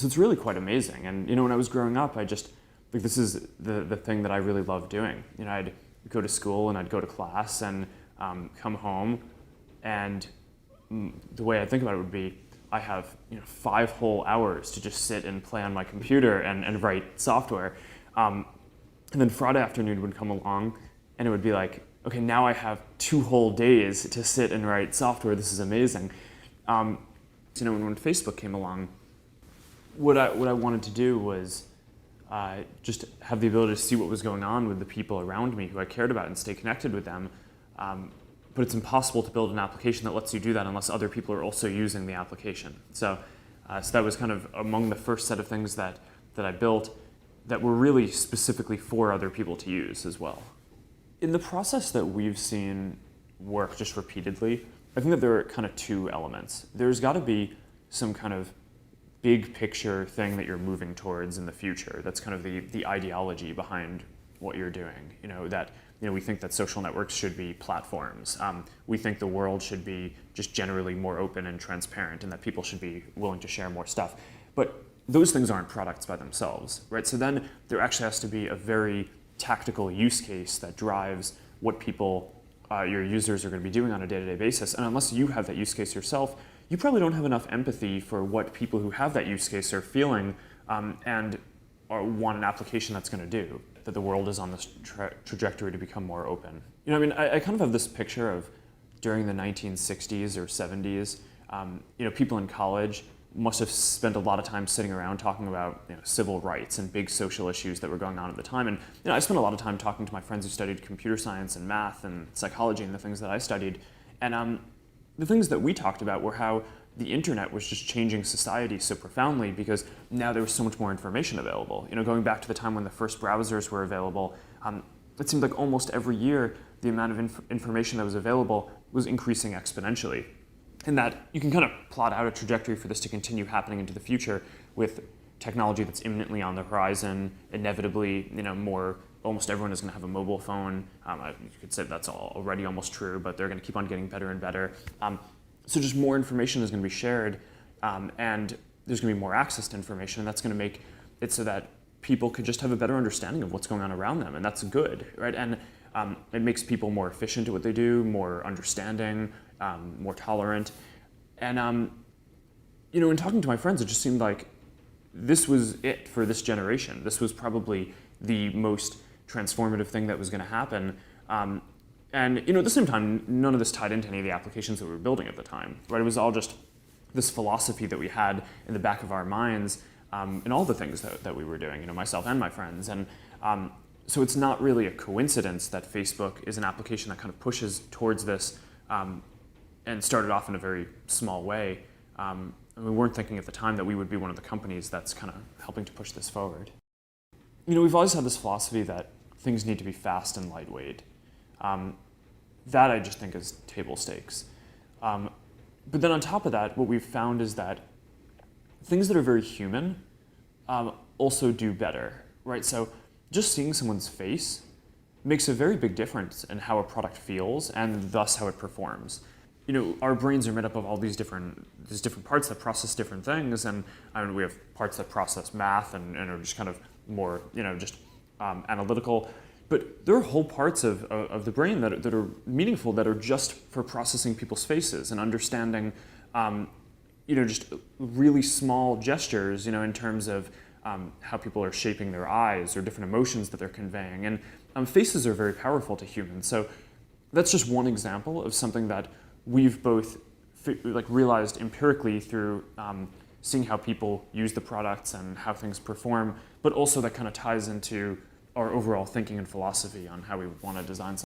So it's really quite amazing. And when I was growing up, this is the thing that I really loved doing. I'd go to school and I'd go to class and come home, and the way I think about it would be, I have 5 whole hours to just sit and play on my computer and write software. And then Friday afternoon would come along and it would be like, okay, now I have 2 whole days to sit and write software. This is amazing. When Facebook came along, what I wanted to do was just have the ability to see what was going on with the people around me who I cared about and stay connected with them. But it's impossible to build an application that lets you do that unless other people are also using the application. So that was kind of among the first set of things that I built that were really specifically for other people to use as well. In the process that we've seen work just repeatedly, I think that there are kind of 2 elements. There's got to be some kind of big picture thing that you're moving towards in the future. That's kind of the ideology behind what you're doing. We think that social networks should be platforms. We think the world should be just generally more open and transparent, and that people should be willing to share more stuff. But those things aren't products by themselves, right? So then there actually has to be a very tactical use case that drives what people, your users, are going to be doing on a day-to-day basis. And unless you have that use case yourself, you probably don't have enough empathy for what people who have that use case are feeling and want an application that's going to do, that the world is on this trajectory to become more open. I kind of have this picture of during the 1960s or 70s, people in college must have spent a lot of time sitting around talking about civil rights and big social issues that were going on at the time. And I spent a lot of time talking to my friends who studied computer science and math and psychology and the things that I studied. And the things that we talked about were how the internet was just changing society so profoundly because now there was so much more information available. Going back to the time when the first browsers were available, it seemed like almost every year the amount of information that was available was increasing exponentially. And that you can kind of plot out a trajectory for this to continue happening into the future with technology that's imminently on the horizon. Inevitably, almost everyone is going to have a mobile phone. You could say that's already almost true, but they're going to keep on getting better and better. So just more information is going to be shared, and there's going to be more access to information, and that's going to make it so that people could just have a better understanding of what's going on around them, and that's good, right? And it makes people more efficient at what they do, more understanding, more tolerant. And in talking to my friends, it just seemed like this was it for this generation. This was probably the most transformative thing that was going to happen. And at the same time, none of this tied into any of the applications that we were building at the time, right? It was all just this philosophy that we had in the back of our minds in all the things that we were doing, myself and my friends. And so it's not really a coincidence that Facebook is an application that kind of pushes towards this and started off in a very small way. And we weren't thinking at the time that we would be one of the companies that's kind of helping to push this forward. We've always had this philosophy that things need to be fast and lightweight. That I just think is table stakes. But then on top of that, what we've found is that things that are very human also do better, right? So just seeing someone's face makes a very big difference in how a product feels and thus how it performs. Our brains are made up of all there's different parts that process different things, and we have parts that process math and are just kind of more, analytical. But there are whole parts of the brain that are meaningful, that are just for processing people's faces and understanding, just really small gestures, in terms of how people are shaping their eyes or different emotions that they're conveying. And faces are very powerful to humans. So that's just one example of something that we've both realized empirically through seeing how people use the products and how things perform, but also that kind of ties into our overall thinking and philosophy on how we would want to design something.